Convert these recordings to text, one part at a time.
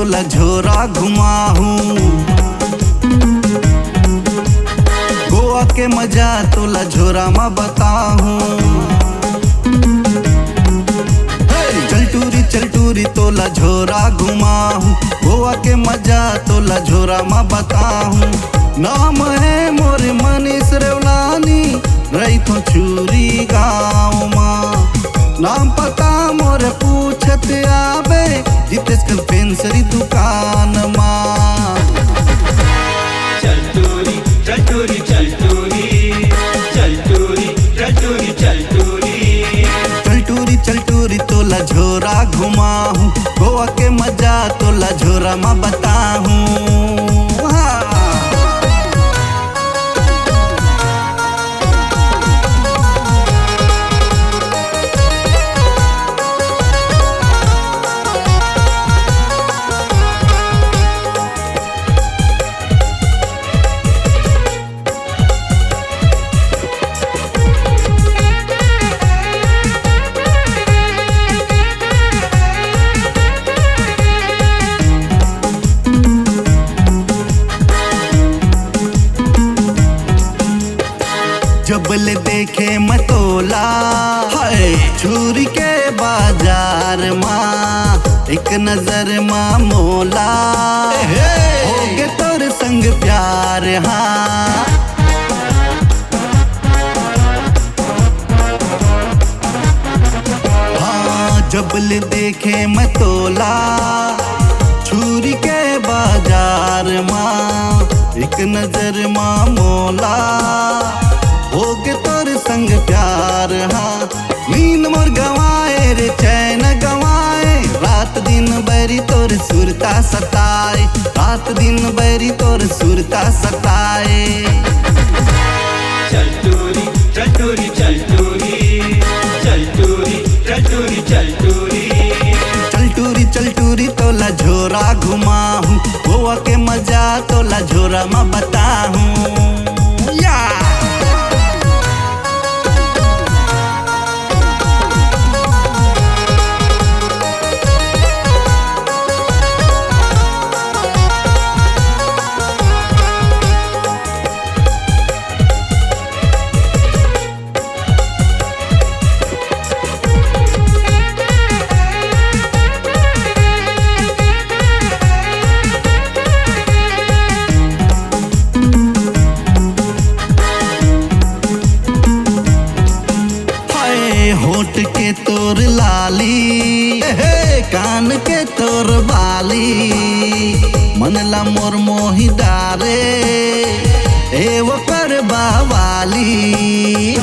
तोला झोरा घुमाहूं। गोवा के मजा तोला झोरा में बताहूं। चल टूरी तोला झोरा घुमाहूं। गोवा के मजा तोला झोरा में बताहूं। नाम है मोर मनीष रेवलानी, रही तो चूरी गाँव माँ। नाम पता मोर पूछत आबे, जितेश कन्फेक्शनरी दुकान माँ। चल टूरी चल टूरी चल टूरी चल टूरी चल टूरी चल टूरी चल टूरी तोला झोरा घुमाहूं। गोवा के मजा तोला झोरा में बताहूं। जबल देखे मतोला है चूरी के बाजार माँ, एक नजर माँ मोला होगे तोर संग प्यार। हाँ हाँ जबल देखे मतोला चूरी के बाजार माँ, एक नजर माँ मोला होगे तोर संग प्यार। हाँ नींद मोर गवाए रे चैन गवाए, रात दिन बैरी तोर सुरता सताए, रात दिन बैरी तोर सुरता सताए। चल टूरी चल टूरी चल टूरी चल टूरी चल टूरी चल टूरी चल टूरी तोला झोरा घुमाहूं। गोवा के मजा तोला झोरा में बताहूं। होठ के तोर लाली कान के तोर बाली, मनला मोर मोही डारे ए वो पर बावाली।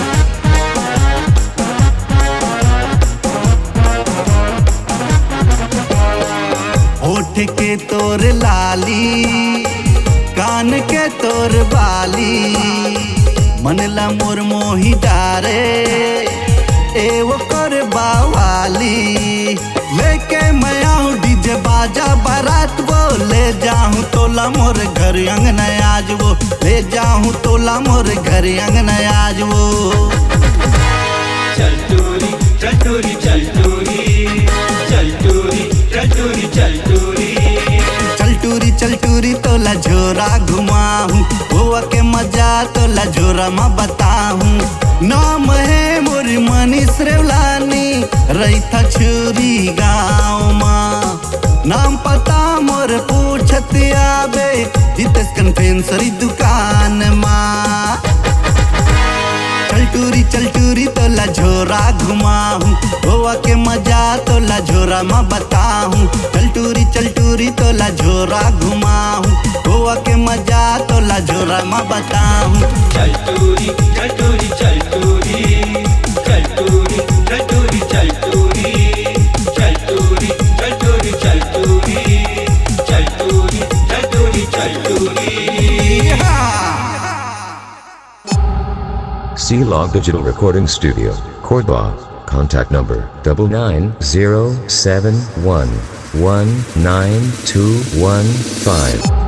होठ के तोर लाली कान के तोर बाली, मनला मोर मोही डारे ए वो कर बावाली। लेके मैं आऊं डीजे बाजा बारात वो, ले जाऊं तोला मोर घर अंगना आज वो, ले जाऊं तोला मोर घर अंगना आज वो। चल टूरी चल टूरी चल टूरी चल टूरी चल टूरी चल टूरी चल टूरी तोला झोरा घुमाहूं। गोवा के मजा तोला झोरा में बताहूं। नाम है मोर मनीष रेवलानी, रही था चूरी गाँव माँ। नाम पता मोर पूछत आबे, जितेश कन्फेक्शनरी दुकान माँ। चल टूरी तोला झोरा घुमाहूं। गोवा के मजा तोला झोरा में बताहूं। चल टूरी तोला झोरा घुमाहूं। गोवा के मजा तोला झोरा में बताहूं। चल टूरी चल टूरी चल टूरी चल टूरी चल टूरी चल टूरी चल टूरी चल टूरी चल टूरी चल टूरी चल टूरी चल टूरी। C-Log Digital Recording Studio, Cordoba. Contact number 99071192115.